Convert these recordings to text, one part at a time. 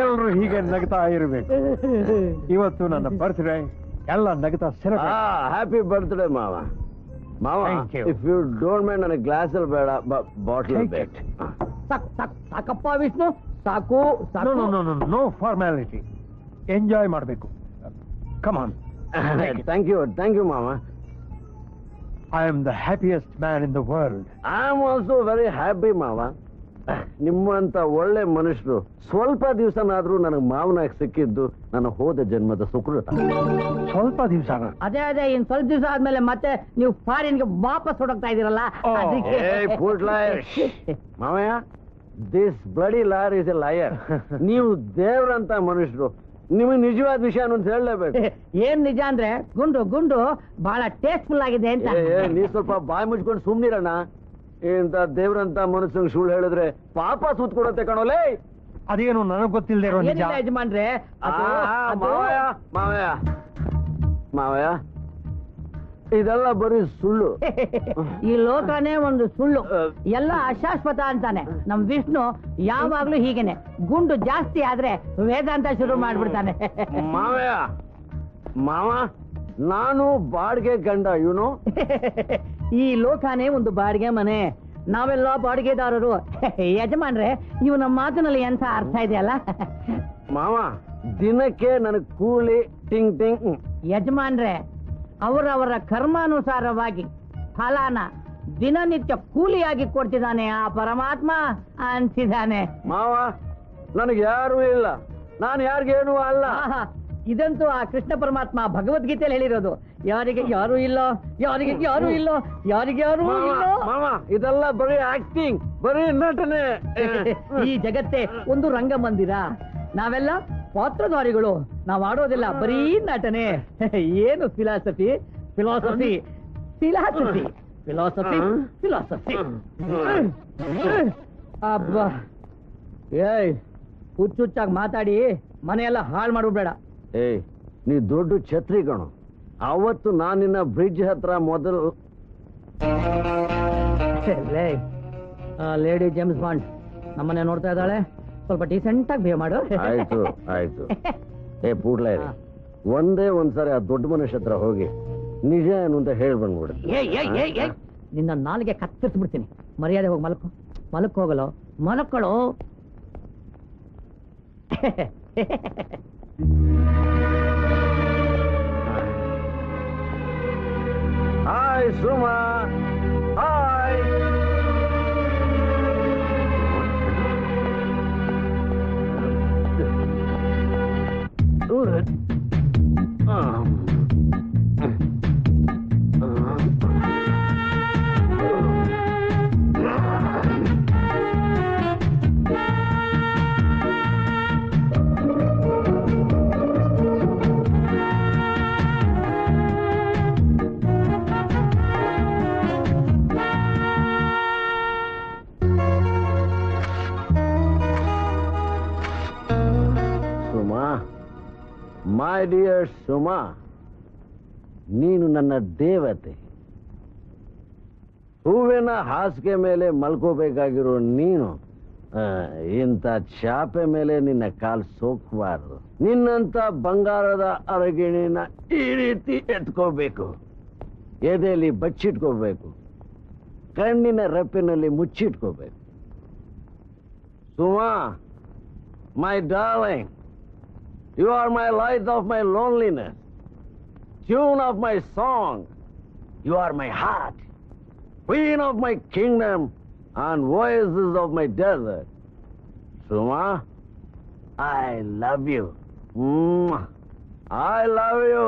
ಎಲ್ಲರೂ ಹೀಗೆ ನಗ್ತಾ ಇರಬೇಕು. ಇವತ್ತು ನನ್ನ ಬರ್ತ್ಡೇ, ಎಲ್ಲ ನಗ್ತಾ ಹ್ಯಾಪಿ ಬರ್ತ್ಡೇ ಮಾವ. ಮಾವ, ಇಫ್ ಯು ಡೋಂಟ್ ಮೈಂಡ್ ನನಗೆ ಗ್ಲಾಸ್ ಅಲ್ಲಿ ಬೇಡ, ಬಾಟಲ್ ಬೇಕು. ಸಾಕಪ್ಪ ವಿಷ್ಣು, ಸಾಕು. ನೋ ಫಾರ್ಮ್ಯಾಲಿಟಿ, ಎಂಜಾಯ್ ಮಾಡಬೇಕು. Come on. ಥ್ಯಾಂಕ್ ಯು ಮಾವ. I am the happiest man in the world. I am also very happy ಮಾವ. ನಿಮ್ಮಂತ ಒಳ್ಳೆ ಮನುಷ್ಯರು ಸ್ವಲ್ಪ ದಿವಸನಾದ್ರೂ ನನಗೆ ಮಾವನಾಗಿ ಸಿಕ್ಕಿದ್ದು ನನ್ನ ಹೋದ ಜನ್ಮದ ಸುಕೃತ. ಸ್ವಲ್ಪ ದಿವಸ? ಅದೇ ಇನ್ ಸ್ವಲ್ಪ ದಿವಸ ಆದ್ಮೇಲೆ ಮತ್ತೆ ನೀವು ಫಾರಿನ್ಗೆ ವಾಪಸ್ ಹೊರಡ್ತಾ ಇದೀರಲ್ಲ. ಮಾವಯ್ಯ, this bloody lawyer is A lawyer. ನೀವು ದೇವ್ರಂತ ಮನುಷ್ಯರು, ನಿಮಗೆ ನಿಜವಾದ ವಿಷಯ ಅಂತ ಹೇಳಲೇಬೇಕು. ಏನ್ ನಿಜ ಅಂದ್ರೆ ಗುಂಡು ಬಹಳ ಟೇಸ್ಟ್ಫುಲ್ ಆಗಿದೆ ಅಂತ. ನೀ ಸ್ವಲ್ಪ ಬಾಯಿ ಮುಚ್ಕೊಂಡು ಸುಮ್ನಿರಣ್ಣ. ಇಂತ ದೇವ್ರಂತ ಮನುಷ್ಯಂಗ್ ಸುಳ್ಳು ಹೇಳಿದ್ರೆ ಪಾಪ ಸೂತ್ ಕೊಡತ್ತೆ ಕಣೋಲೇ. ಅದೇನು ನನಗ್ ಗೊತ್ತಿಲ್ಲದೆ ಇರೋ ನಿಜ. ಯಜಮಾನ್ರೆ, ಮಾವಯ್ಯ ಇದೆಲ್ಲ ಬರೀ ಸುಳ್ಳು. ಈ ಲೋಕನೇ ಒಂದು ಸುಳ್ಳು, ಎಲ್ಲ ಅಶಾಶ್ವತ ಅಂತಾನೆ. ನಮ್ ವಿಷ್ಣು ಯಾವಾಗ್ಲೂ ಹೀಗೇನೆ, ಗುಂಡು ಜಾಸ್ತಿ ಆದ್ರೆ ವೇದಾಂತ ಶುರು ಮಾಡ್ಬಿಡ್ತಾನೆ. ಮಾವ, ನಾನು ಬಾಡಿಗೆ ಗಂಡ, ಇವನು. ಈ ಲೋಕನೇ ಒಂದು ಬಾಡಿಗೆ ಮನೆ, ನಾವೆಲ್ಲ ಬಾಡಿಗೆದಾರರು. ಯಜಮಾನ್ರೆ, ನೀವು ನಮ್ಮ ಮಾತಿನಲ್ಲಿ ಎಂತ ಅರ್ಥ ಇದೆಯಲ್ಲ. ಮಾವ, ದಿನಕ್ಕೆ ನನಗ್ ಕೂಲಿ ಟಿಂಗ್ ಟಿಂಗ್. ಯಜಮಾನ್ರೆ, ಅವರವರ ಕರ್ಮಾನುಸಾರವಾಗಿ ಫಲಾನ ದಿನನಿತ್ಯ ಕೂಲಿಯಾಗಿ ಕೊಡ್ತಿದ್ದಾನೆ ಆ ಪರಮಾತ್ಮ ಅನ್ಸಿದ್ದಾನೆ. ಮಾವ, ನನಗೆ ಯಾರು ಇಲ್ಲ, ನಾನು ಯಾರಿಗೇನು ಅಲ್ಲ. ಇದಂತೂ ಆ ಕೃಷ್ಣ ಪರಮಾತ್ಮ ಭಗವದ್ಗೀತೆಯಲ್ಲಿ ಹೇಳಿರೋದು. ಯಾರಿಗೆ ಯಾರು ಇಲ್ಲ, ಯಾರಿಗೆ ಯಾರು ಇಲ್ಲ, ಯಾರಿಗೆ ಯಾರು ಇಲ್ಲ. ಮಾವ, ಇದೆಲ್ಲ ಬರೀ ಆಕ್ಟಿಂಗ್, ಬರೀ ನಟನೆ. ಈ ಜಗತ್ತೇ ಒಂದು ರಂಗಮಂದಿರ, ನಾವೆಲ್ಲ ಪಾತ್ರಧಾರಿಗಳು. ನಾವ್ ಆಡೋದಿಲ್ಲ, ಬರೀ ನಟನೆ. ಏನು philosophy philosophy philosophy philosophy philosophy. ಅಬ್ಬಾ, ಏಯ್ ಹುಚ್ಚುಚ್ಚಾಗಿ ಮಾತಾಡಿ ಮನೆಯೆಲ್ಲ ಹಾಳು ಮಾಡ್ಬಿಡ್ಬೇಡ. ಏಯ್, ನೀ ದೊಡ್ಡ ಛತ್ರಿ ಕಣು. ಅವತ್ತು ನಾನಿನ್ನ ಬ್ರಿಡ್ಜ್ ಹತ್ರ ಮೊದಲು ಲೇಡಿ ಜೇಮ್ಸ್ ಬಾಂಡ್ ನಮ್ಮನೆ ನೋಡ್ತಾ ಇದ್ದಾಳೆ, ಸ್ವಲ್ಪ ಡೀಸೆಂಟ್ ಆಗಿ ಬಿಹೇವ್ ಮಾಡು. ಆಯ್ತು ಆಯ್ತು. ಏ ಪೂಡ್ಲೇ, ಒಂದೇ ಒಂದ್ಸರಿ ಆ ದೊಡ್ಡ ಮನುಷ್ಯ ಹತ್ರ ಹೋಗಿ ನಿಜ ಏನು ಅಂತ ಹೇಳಿ ಬಂದ್ಬಿಡು. ನಿನ್ನ ನಾಲಿಗೆ ಕತ್ತರಿಸ್ಬಿಡ್ತೀನಿ. ಮರ್ಯಾದೆ ಹೋಗಿ ಮಲಕ್ ಹೋಗಲು ಮಲಕ್ಕಳು. Hi Suma, hi. My dear Suma, ನೀನು ನನ್ನ ದೇವತೆ. ಹೂವಿನ ಹಾಸಿಗೆ ಮೇಲೆ ಮಲ್ಕೋಬೇಕಾಗಿರೋ ನೀನು ಇಂಥ ಚಾಪೆ ಮೇಲೆ ನಿನ್ನ ಕಾಲು ಸೋಕಬಾರದು. ನಿನ್ನಂತ ಬಂಗಾರದ ಅರಗಿಣಿನ ಈ ರೀತಿ ಎತ್ಕೋಬೇಕು, ಎದೆಯಲ್ಲಿ ಬಚ್ಚಿಟ್ಕೋಬೇಕು, ಕಣ್ಣಿನ ರೆಪ್ಪಿನಲ್ಲಿ ಮುಚ್ಚಿಟ್ಕೋಬೇಕು. Suma, my darling, you are my light of my loneliness, tune of my song. You are my heart, queen of my kingdom, and voices of my desert. Suma, I love you. I love you.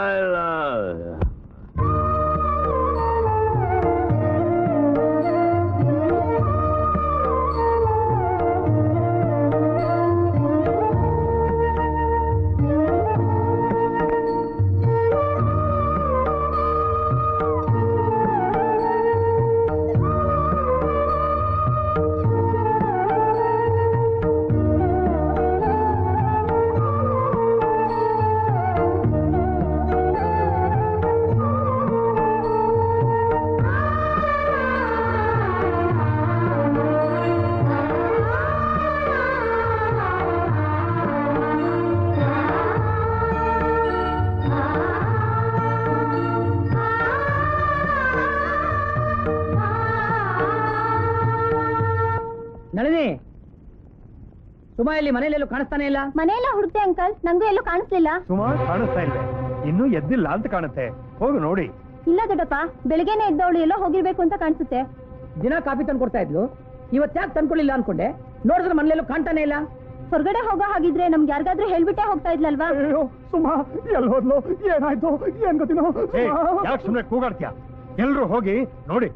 I love you. Nalini, Suma ಇಲ್ಲಿ ಮನೇಲೆಲ್ಲೂ ಕಾಣಿಸ್ತಾನೆ ಇಲ್ಲ. ಮನೆಯೆಲ್ಲ ಹುಡುಕ್ತೆ uncle, ನಂಗೂ ಎಲ್ಲೂ ಕಾಣಿಸ್ಲಿಲ್ಲ. ಸುಮಾರು ಕಾಣಿಸ್ತಾ ಇಲ್ವೇ? ಇನ್ನೂ ಎದ್ದಿಲ್ಲ ಅಂತ ಕಾಣುತ್ತೆ. ಹೋಗು ನೋಡಿ. ಇಲ್ಲ ದೊಡ್ಡಪ್ಪ, ಬೆಳಗ್ಗೆನೆ ಎದ್ದವಳು ಎಲ್ಲೋ ಹೋಗಿರ್ಬೇಕು ಅಂತ ಕಾಣಿಸುತ್ತೆ. ದಿನ ಕಾಫಿ ತಂದು ಕೊಡ್ತಾ ಇದ್ಲು, ಇವತ್ತು ಯಾಕೆ ತಂದ್ಕೊಳ್ಳಿಲ್ಲ ಅನ್ಕೊಂಡೆ. ನೋಡಿದ್ರೆ ಮನೇಲೆಲ್ಲೂ ಕಾಣ್ತಾನೆ ಇಲ್ಲ. ಹೊರಗಡೆ ಹೋಗೋ ಹಾಗಿದ್ರೆ ನಮ್ಗೆ ಯಾರಿಗಾದ್ರೂ ಹೇಳ್ಬಿಟ್ಟೆ ಹೋಗ್ತಾ ಇದ್ಲಲ್ವಾ? ಸುಮಾ ಎಲ್ಲಿ ಹೋದ್ಲು, ಏನಾಯ್ತು, ಏನ್ ಗೊತ್ತಿನೋ. ಯಾಕೆ ಸುಮ್ಮನೆ ಕೂಗಾಡ್ತೀಯ? ಎಲ್ರು ಹೋಗಿ ನೋಡಿ.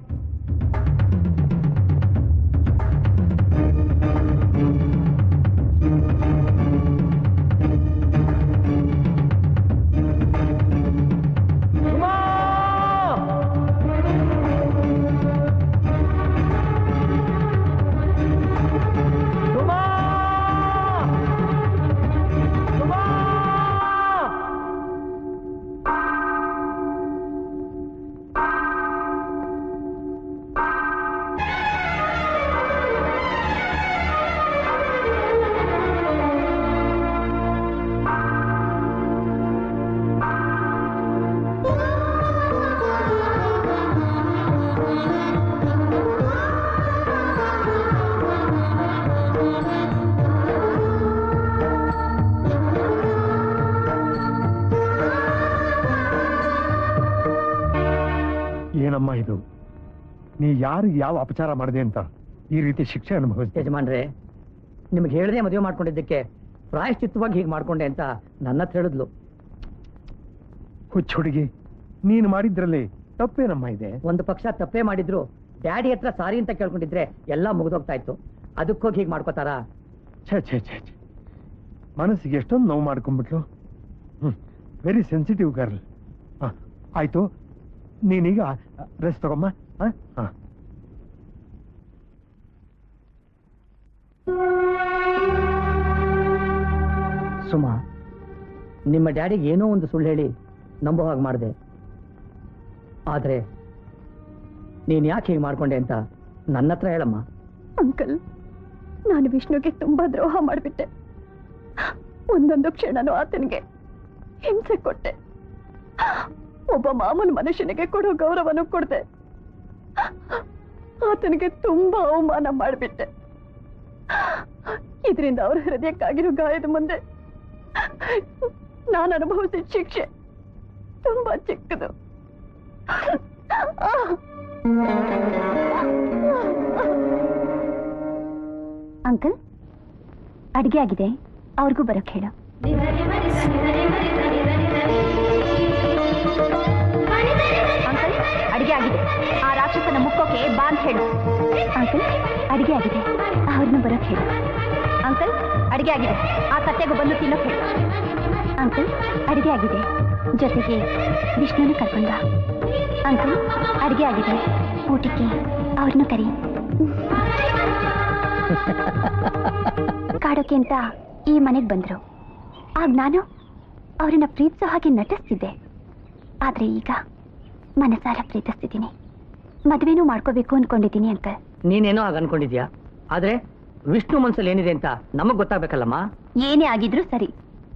ಏನಮ್ಮ ಇದು? ನೀ ಯಾರಿಗೆ ಯಾವ ಅಪಚಾರ ಮಾಡಿದೆ ಅಂತ ಈ ರೀತಿ ಶಿಕ್ಷೆ ಅನುಭವಿಸ್ತೀಯ? ಯಜಮಾನ್ರೆ, ನಿಮ್ಗೆ ಹೇಳದೆ ಮದುವೆ ಮಾಡ್ಕೊಂಡಿದ್ದಕ್ಕೆ ಪ್ರಾಯಶ್ಚಿತ್ತವಾಗಿ ಹೀಗೆ ಮಾಡ್ಕೊಂಡೆ ಅಂತ ನನ್ನ ಹತ್ರ ಹೇಳಿದ್ಲು. ಹುಚ್ಚ ಹುಡುಗಿ, ನೀನು ಮಾಡಿದ್ರಲ್ಲಿ ತಪ್ಪೇನಮ್ಮ ಇದೆ? ಒಂದು ಪಕ್ಷ ತಪ್ಪೇ ಮಾಡಿದ್ರು ಡ್ಯಾಡಿ ಹತ್ರ ಸಾರಿ ಅಂತ ಕೇಳ್ಕೊಂಡಿದ್ರೆ ಎಲ್ಲ ಮುಗಿದೋಗ್ತಾ ಇತ್ತು. ಅದಕ್ಕೋಗಿ ಹೀಗೆ ಮಾಡ್ಕೋತಾರ? ಛೇ ಛೇ ಛೇ ಛೇ, ಮನಸ್ಸಿಗೆ ಎಷ್ಟೊಂದು ನೋವು ಮಾಡ್ಕೊಂಡ್ಬಿಟ್ಲು. Very sensitive girl. ಆಯ್ತು, ನೀನೀಗ ರೆಸ್ಟ್ ತಗೊಮ್ಮ. ಸುಮಾ, ನಿಮ್ಮ ಡ್ಯಾಡಿಗೆ ಏನೋ ಒಂದು ಸುಳ್ಳು ಹೇಳಿ ನಂಬೋ ಹಾಗೆ ಮಾಡಿದೆ. ಆದ್ರೆ ನೀನ್ ಯಾಕೆ ಹೀಗೆ ಮಾಡ್ಕೊಂಡೆ ಅಂತ ನನ್ನ ಹತ್ರ ಹೇಳಮ್ಮ. ಅಂಕಲ್, ನಾನು ವಿಷ್ಣುಗೆ ತುಂಬಾ ದ್ರೋಹ ಮಾಡಿಬಿಟ್ಟೆ. ಒಂದೊಂದು ಕ್ಷಣನೂ ಆತನಿಗೆ ಹಿಂಸೆ ಕೊಟ್ಟೆ. ಒಬ್ಬ ಮಾಮೂಲು ಮನುಷ್ಯನಿಗೆ ಕೊಡೋ ಗೌರವನೂ ಕೊಡ್ದೆ. ಆತನಿಗೆ ತುಂಬಾ ಅವಮಾನ ಮಾಡಿಬಿಟ್ಟೆ. ಇದರಿಂದ ಅವ್ರ ಹೃದಯಕ್ಕಾಗಿರೋ ಗಾಯದ ಮುಂದೆ ನಾನು ಅನುಭವಿಸಿದ ಶಿಕ್ಷೆ ತುಂಬಾ ಚಿಕ್ಕದು. ಅಂಕಲ್, ಅಡಿಗೆ ಆಗಿದೆ, ಅವ್ರಿಗೂ ಬರೋಕ್ ಹೇಳು. ಅಂಕಲ್, ಅಡಿಗೆ ಆಗಿದೆ, ಆ ರಾಕ್ಷಸನ ಮುಕ್ಕೋಕೆ ಬಾ ಅಂತ ಹೇಳು. ಅಂಕಲ್, ಅಡಿಗೆ ಆಗಿದೆ, ಅವ್ರನ್ನ ಬರೋಕ್ ಹೇಳು. ಅಂಕಲ್, ಅಡಿಗೆ ಆಗಿದೆ, ಆ ಕತ್ತೆಗೂ ಬಂದು ತಿನ್ನೋಕ್ ಹೇಳು. ಅಂಕಲ್, ಅಡಿಗೆ ಆಗಿದೆ, ಜೊತೆಗೆ ವಿಷ್ಣುನ ಕರ್ಕೊಂಡ. ಅಂಕಲ್, ಅಡಿಗೆ ಆಗಿದೆ, ಊಟಕ್ಕೆ ಅವ್ರನ್ನ ಕರಿ. ಕಾಡೋಕೆ ಅಂತ ಈ ಮನೆಗೆ ಬಂದ್ರು. ಆಗ ನಾನು ಅವ್ರನ್ನ ಪ್ರೀತಿಸೋ ಹಾಗೆ ನಟಿಸ್ತಿದ್ದೆ. ಆದ್ರೆ ಈಗ ಮನಸಾರ ಪ್ರೀತಿಸ್ತಿದ್ದೀನಿ. ಮದುವೆನೂ ಮಾಡ್ಕೋಬೇಕು ಅನ್ಕೊಂಡಿದ್ದೀನಿ ಅಂಕಲ್. ನೀನೇನೋ ಆಗ ಅನ್ಕೊಂಡಿದ್ಯಾ, ಆದ್ರೆ ವಿಷ್ಣು ಮನ್ಸಲ್ಲಿ ಏನಿದೆ ಅಂತ ನಮಗ್ ಗೊತ್ತಾಗ್ಬೇಕಲ್ಲಮ್ಮ. ಏನೇ ಆಗಿದ್ರು ಸರಿ,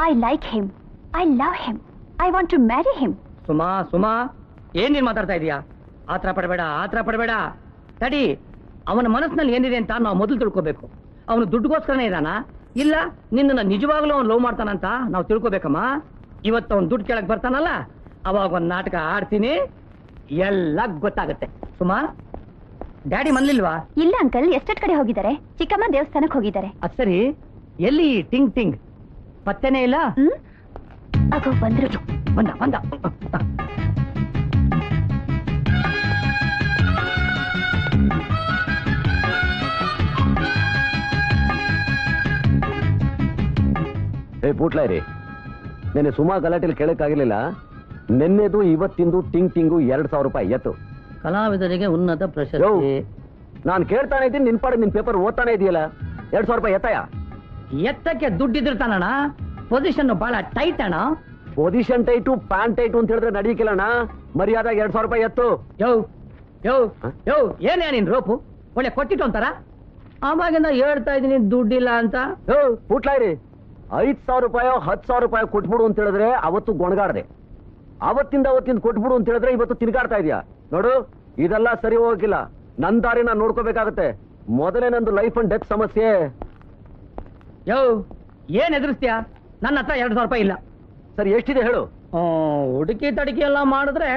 I like him, I love him, I want to marry him. Suma, Suma, ಏನ್ ನೀನ್ ಮಾತಾಡ್ತಾ ಇದೀಯಾ? ಆತರ ಪಡಬೇಡ, ಆತರ ಪಡಬೇಡ. ತಡಿ, ಅವನ ಮನಸ್ಸಿನಲ್ಲಿ ಏನಿದೆ ಅಂತ ನಾವು ಮೊದಲು ತಿಳ್ಕೋಬೇಕು. ಅವನು ದುಡ್ಡುಗೋಸ್ಕರನೇ ಇದಾನ, ಇಲ್ಲ ನಿನ್ನ ನಿಜವಾಗ್ಲೂ ಅವ್ನು ಲವ್ ಮಾಡ್ತಾನಂತ ನಾವು ತಿಳ್ಕೋಬೇಕಮ್ಮ. ಇವತ್ತು ಅವ್ನು ದುಡ್ಡು ಕೇಳಕ್ ಬರ್ತಾನಲ್ಲ, ಅವಾಗ ಒಂದ್ ನಾಟಕ ಆಡ್ತೀನಿ, ಎಲ್ಲ ಗೊತ್ತಾಗತ್ತೆ. ಸುಮಾ, ಡ್ಯಾಡಿ ಮನ್ಲಿಲ್ವಾ? ಇಲ್ಲ ಅಂಕಲ್, ಎಷ್ಟೆಟ್ ಕಡೆ ಹೋಗಿದ್ದಾರೆ. ಚಿಕ್ಕಮ್ಮ ದೇವಸ್ಥಾನಕ್ಕೆ ಹೋಗಿದ್ದಾರೆ. ಅದ್ ಸರಿ, ಎಲ್ಲಿ ಟಿಂಗ್ ಟಿಂಗ್ ಪತ್ತೆನೇ ಇಲ್ಲ? ಆಗೋ ಬಂದ್ರು. ಬಂದ ಬಂದ. ಪೂಟ್ಲಾರಿ, ನೆನ್ನೆ ಸುಮಾ ಗಲಾಟೆಲಿ ಕೇಳಕ್ಕಾಗಿರ್ಲಿಲ್ಲ. ನೆನ್ನೆದು ಇವತ್ತಿಂದು ಟಿಂಗ್ ಟಿಂಗು 2,000 ರೂಪಾಯಿ ಎತ್ತು. ಕಲಾವಿದರಿಗೆ ಉನ್ನತ ಪ್ರಶಸ್ತಿ. ನಾನು ಕೇಳ್ತಾನೆ ಇದ್ದೀನಿ, ನಿನ್ ಪಾಡ ನಿನ್ ಪೇಪರ್ ಓದ್ತಾನೆ ಇದೆಯಲ್ಲ. 2,000 ರೂಪಾಯಿ ಎತ್ತಯ? ಎತ್ತಕ್ಕೆ ದುಡ್ಡಿದಿರ್ತಾನಣ್ಣ, ಪೊಸಿಷನ್ ಬಹಳ ಟೈಟ್ ಅಣ್ಣ. ಪೊಸಿಷನ್ ಟೈಟು, ಪ್ಯಾಂಟ್ ಟೈಟು ಅಂತ ಹೇಳಿದ್ರೆ ನಡೀಕಿಲ್ಲಣ್ಣ. ಮರ್ಯಾದಾಗ 2,000 ರೂಪಾಯಿ ಎತ್ತು. ಯೋ ಯೋ ಯೋ, ಏನೇ ನೀನ್ ರೋಪು ಒಳ್ಳೆ ಕೊಟ್ಟಿಟ್ಟು ಅಂತಾರ? ಆವಾಗಿಂದ ಹೇಳ್ತಾ ಇದೀನಿ ದುಡ್ಡಿಲ್ಲ ಅಂತ. ಯೋ ಪೂಟ್ಲಾರಿ, 5,000 ರೂಪಾಯೋ 10,000 ರೂಪಾಯಿ ಕೊಟ್ಬಿಡು ಅಂತ ಹೇಳಿದ್ರೆ ಅವತ್ತು ಗೊಣಗಾಡ್ದೆ. ಅವತ್ತಿಂದ ಕೊಟ್ಬಿಡು ಅಂತ ಹೇಳಿದ್ರೆ ಇವತ್ತು ತಿರ್ಗಾಡ್ತಾ ಇದೆಯಾ ನೋಡು. ಇದೆಲ್ಲ ಸರಿ ಹೋಗಿಲ್ಲ. ನನ್ ದಾರಿ ನಾನು ನೋಡ್ಕೋಬೇಕಾಗತ್ತೆ. ಮೊದಲೇ ನಂದು ಲೈಫ್ ಅಂಡ್ ಡೆತ್ ಸಮಸ್ಯೆ. ಯೋ ಏನ್ ಎದುರಿಸ್ತೀಯಾ? ನನ್ನ ಹತ್ರ 2,000 ರೂಪಾಯಿ ಇಲ್ಲ. ಸರಿ, ಎಷ್ಟಿದೆ ಹೇಳು? ಹುಡುಕಿ ತಡಿಕೆ ಎಲ್ಲ ಮಾಡಿದ್ರೆ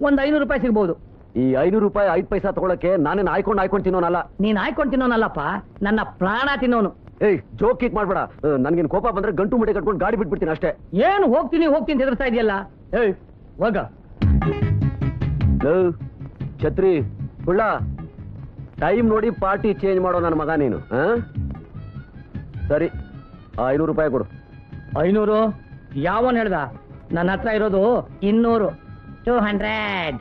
ಒಂದ್ 500 ರೂಪಾಯಿ ಸಿಗ್ಬೋದು. ಈ 500 ರೂಪಾಯಿ 5 ಪೈಸಾ ತಗೊಳಕ್ಕೆ ನಾನೇನು ಆಯ್ಕೊಂಡು ತಿನ್ನೋನಲ್ಲ. ನೀನ್ ಆಯ್ಕೊಂಡು ತಿನ್ನೋನಲ್ಲಪ್ಪ, ನನ್ನ ಪ್ರಾಣ ತಿನ್ನೋನು. ಏಯ್, ಜೋಕ್ ಕೀಕ್ ಮಾಡ್ಬೇಡ. ನನ್ಗೇನು ಕೋಪ ಬಂದ್ರೆ ಗಂಟು ಮುಡಿ ಕಟ್ಕೊಂಡು ಗಾಡಿ ಬಿಟ್ಬಿಡ್ತೀನಿ ಅಷ್ಟೇ. ಏನು ಹೋಗ್ತೀನಿ ಅಂತ ಎದುರಿಸ್ತಾ ಇದೆಯಲ್ಲ? ಏಯ್ ಹೋಗ. ಛತ್ರಿ ಕುಳ್ಳ, ಟೈಮ್ ನೋಡಿ ಪಾರ್ಟಿ ಚೇಂಜ್ ಮಾಡೋ ನನ್ನ ಮಗ ನೀನು. ಸರಿ, 500 ರೂಪಾಯಿ ಕೊಡು. 500? ಯಾವನ್ ಹೇಳ್ದ? ನನ್ನ ಹತ್ರ ಇರೋದು 200. 200.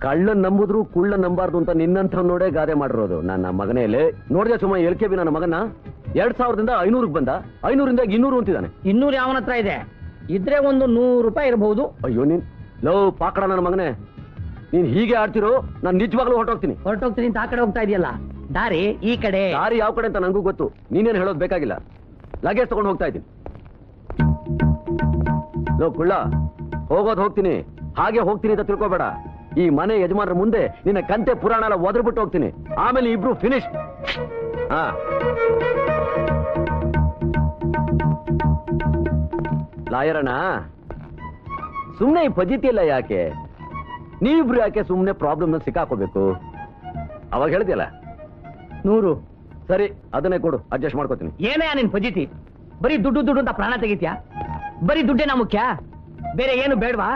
ಕಳ್ಳನ್ ನಂಬುದ್ರು ಕುಳ್ಳ ನಂಬಾರ್ದು ಅಂತ ನಿನ್ನಂಥ ನೋಡೇ ಗಾದೆ ಮಾಡಿರೋದು ನನ್ನ ಮಗನೇಲೆ. ನೋಡಿದೆ ಸುಮ್ಮ LKB ನನ್ನ ಮಗನ 2000ದಿಂದ 500ಕ್ಕೆ ಬಂದ. 500ರಿಂದ 200 ಅಂತಿದ್ದಾನೆ. 200 ಯಾವನ ಹತ್ರ ಇದೆ? ಇದ್ರೆ ಒಂದು 100 ರೂಪಾಯಿ ಇರಬಹುದು. ಅಯ್ಯೋ ನೀನ್ ಲವ್ ಪಾಕಡ ನನ್ನ ಮಗನೇ, ನೀನ್ ಹೀಗೆ ಆಡ್ತಿರೋ ನಾನು ನಿಜವಾಗ್ಲೂ ಹೊರಟೋಗ್ತೀನಿ ಅಂತ ಆ ಕಡೆ ಹೋಗ್ತಾ ಇದೆಯಲ್ಲ. ದಾರಿ ಈ ಕಡೆ. ದಾರಿ ಯಾವ ಕಡೆ ಅಂತ ನನಗೂ ಗೊತ್ತು, ನೀನೇನು ಹೇಳೋದು ಬೇಕಾಗಿಲ್ಲ. ಲಗೇಜ್ ತಗೊಂಡು ಹೋಗ್ತಾ ಇದ್ದೀನಿ. ಲೋ ಕುಳ್ಳ, ಹೋಗೋದು ಹೋಗ್ತೀನಿ, ಹಾಗೆ ಹೋಗ್ತೀನಿ ಅಂತ ತಿಳ್ಕೊಬೇಡ. ಈ ಮನೆ ಯಜಮಾನ್ರ ಮುಂದೆ ನಿನ್ನ ಕಂತೆ ಪುರಾಣ ಎಲ್ಲ ಒದರ್ಬಿಟ್ಟು ಹೋಗ್ತೀನಿ. ಆಮೇಲೆ ಇಬ್ರು ಫಿನಿಶ್. ಹಾ, ಲಾಯರಣ್ಣ, ಸುಮ್ನೆ ಈ ಫಜಿತಿ ಇಲ್ಲ ಯಾಕೆ? ನೀವಿಬ್ರು ಯಾಕೆ ಸುಮ್ನೆ ಪ್ರಾಬ್ಲಮ್ ಸಿಕ್ಕಾಕೋಬೇಕು? ಅವಾಗ ಹೇಳ್ತಿಯಲ್ಲ 100. ಸರಿ, ಅದನ್ನೇ ಕೊಡು, ಅಡ್ಜಸ್ಟ್ ಮಾಡ್ಕೋತೀನಿ. ಏನೇ ನಿನ್ ಫಜಿತಿ? ಬರೀ ದುಡ್ಡು ಅಂತ ಪ್ರಾಣ ತೆಗಿತ್ಯಾ? ಬರೀ ದುಡ್ಡೇನಾ ಮುಖ್ಯ? ಬೇರೆ ಏನು ಬೇಡವಾ?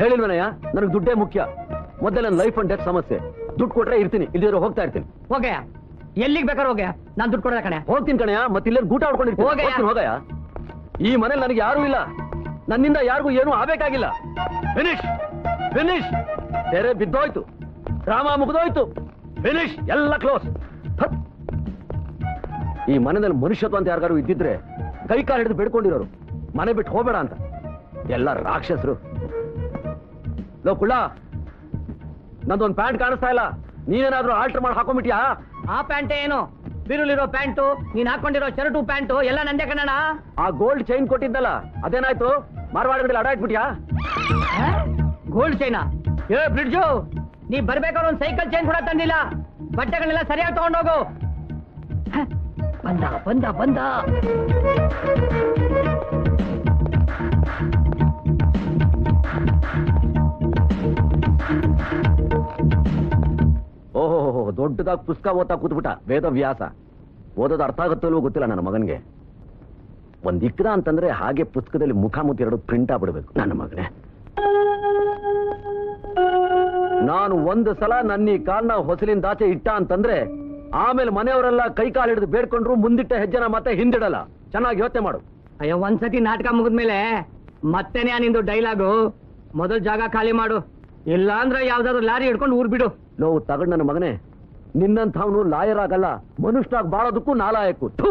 ಹೇಳಿಲ್ವನಯ್ಯ, ನನಗೆ ದುಡ್ಡೇ ಮುಖ್ಯ. ಮೊದಲೇ ನನ್ನ ಲೈಫ್ ಅಂಡ್ ಡೆತ್ ಸಮಸ್ಯೆ. ದುಡ್ಡು ಕೊಟ್ರೆ ಇರ್ತೀನಿ, ಇಲ್ಲಿರೋ ಹೋಗ್ತಾ ಇರ್ತೀನಿ. ಹೋಗಯ್ಯ, ಎಲ್ಲಿಗೆ ಬೇಕಾದ್ರೆ ಹೋಗ್ಯ, ನಾನು ದುಡ್ಡು ಕೊಡೋದ ಕಣೆ. ಹೋಗ್ತೀನಿ ಕಣಯ್ಯ, ಮತ್ತೆ ಇಲ್ಲೇ ಗೂಟ ಹೊಡ್ಕೊಂಡಿರ್ತೀನಿ. ಹೋಗಯ್ಯ, ಈ ಮನೇಲಿ ನನಗೆ ಯಾರೂ ಇಲ್ಲ, ನನ್ನಿಂದ ಯಾರಿಗೂ ಏನೂ ಆಗ್ಬೇಕಾಗಿಲ್ಲ. Finish finish. ತೆರೆ ಬಿದ್ದೋಯ್ತು, ಡ್ರಾಮಾ ಮುಗಿದೋಯ್ತು, ಫಿನಿಶ್, ಎಲ್ಲ ಕ್ಲೋಸ್. ಈ ಮನೆಯಲ್ಲಿ ಮನುಷ್ಯತ್ವ ಅಂತ ಯಾರಿಗಾರು ಇದ್ದಿದ್ರೆ ಕೈ ಕಾಲು ಹಿಡಿದು ಬೇಡ್ಕೊಂಡಿರೋರು, ಮನೆ ಬಿಟ್ಟು ಹೋಗಬೇಡ ಅಂತ. ಎಲ್ಲ ರಾಕ್ಷಸರು. ಲೋ ಕುಳ್ಳ, ನಂದೊಂದು ಪ್ಯಾಂಟ್ ಕಾಣಿಸ್ತಾ ಇಲ್ಲ, ನೀನೇನಾದ್ರೂ ಆಲ್ಟರ್ ಮಾಡಿ ಹಾಕೊಂಡ್ಬಿಟ್ಯಾ? ಆ ಪ್ಯಾಂಟೇ ಏನು? ಬಿರುಲಿರೋ ಪ್ಯಾಂಟು, ನೀನ್ ಹಾಕೊಂಡಿರೋ ಶರ್ಟು ಪ್ಯಾಂಟು ಎಲ್ಲ ನಂದೇ ಕಣಣ. ಆ ಗೋಲ್ಡ್ ಚೈನ್ ಕೊಟ್ಟಿದ್ದಲ್ಲ, ಅದೇನಾಯ್ತು? ಮಾರ್ವಾಡಿಗಳಲ್ಲಿ ಅಡಾಯ್ಟ್ಬಿಟ್ಯಾ? ಗೋಲ್ಡ್ ಚೈನಾ? ಏ ಬ್ರಿಡ್ಜು, ನೀ ಬರ್ಬೇಕಾದ್ರೆ ಒಂದು ಸೈಕಲ್ ಚೈನ್ ಕೂಡ ತಂದಿಲ್ಲ. ಬಟ್ಟೆಗಳನ್ನೆಲ್ಲ ಸರಿಯಾಗಿ ತಗೊಂಡೋಗು. ಬಂದ ಬಂದ ಬಂದ. ಓಹೋ, ದೊಡ್ಡದಾಗಿ ಪುಸ್ತಕ ಓದ್ತಾ ಕೂತ್ಬಿಟ್ಟ ವೇದವ್ಯಾಸ. ಓದೋದು ಅರ್ಥ ಆಗುತ್ತೋ ಗೊತ್ತಿಲ್ಲ ನನ್ನ ಮಗನ್ಗೆ. ಒಂದ್ ಇಕ್ದ ಅಂತಂದ್ರೆ ಹಾಗೆ ಪುಸ್ತಕದಲ್ಲಿ ಮುಖಾಮುಖಿ 2 ಪ್ರಿಂಟ್ ಆಗ್ಬಿಡ್ಬೇಕು ನನ್ನ ಮಗನೇ. ನಾನು ಒಂದು ಸಲ ನನ್ನ ಈ ಕಾಲ್ನ ಹೊಸಲಿಂದಾಚೆ ಇಟ್ಟ ಅಂತಂದ್ರೆ ಆಮೇಲೆ ಮನೆಯವರೆಲ್ಲ ಕೈ ಕಾಲು ಹಿಡಿದು ಬೇಡ್ಕೊಂಡ್ರು ಮುಂದಿಟ್ಟ ಹೆಜ್ಜೆನ ಮತ್ತೆ ಹಿಂದಿಡಲ್ಲ. ಚೆನ್ನಾಗಿ ಯೋಚನೆ ಮಾಡು. ಅಯ್ಯೋ, ಒಂದ್ಸತಿ ನಾಟಕ ಮುಗಿದ್ಮೇಲೆ ಮತ್ತೆನೇ ನಿಂದು ಡೈಲಾಗು. ಮೊದಲು ಜಾಗ ಖಾಲಿ ಮಾಡು, ಇಲ್ಲ ಅಂದ್ರೆ ಯಾವ್ದಾದ್ರು ಲಾರಿ ಹಿಡ್ಕೊಂಡು ಊರ್ ಬಿಡು. ನೋವು ತಗೊಂಡ್ ನನ್ನ ಮಗನೇ, ನಿನ್ನಂಥವನು ಲಾಯರ್ ಆಗಲ್ಲ, ಮನುಷ್ಯನಾಗಿ ಬಾಳೋದಕ್ಕೂ ನಾಲಾಯಕು. ಥು.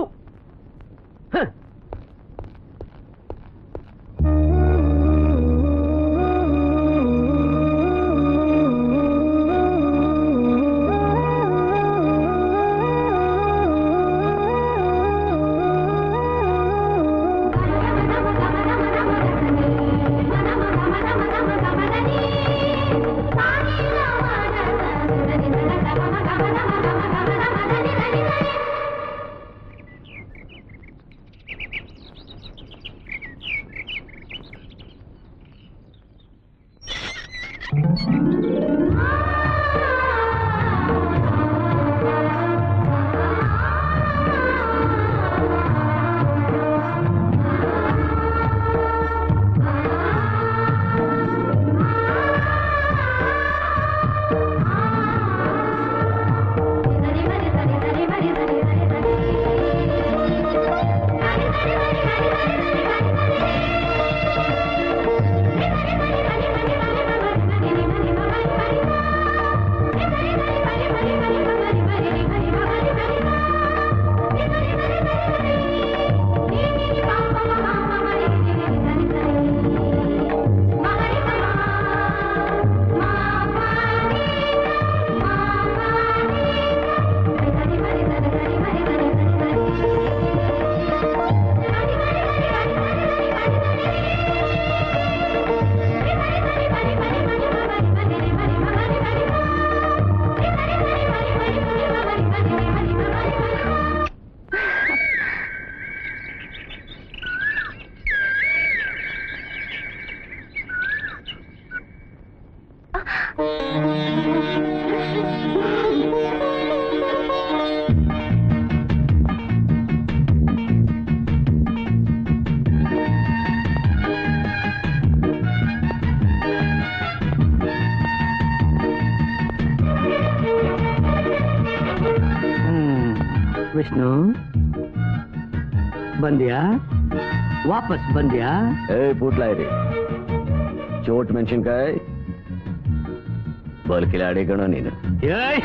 ವಿಷ್ಣು ಬಂದ್ಯಾ ವಾಪಸ್ ಬಂದ್ಯಾ ಪುಟ್ಲಾಯ್ರಿ ಚೋಟ್ ಮೆಣಸಿನ್ಕಾಯಿ ಬಲ್ಕಿಲಾಡಿ ಕಣೋ ನೀನು ಏಯ್!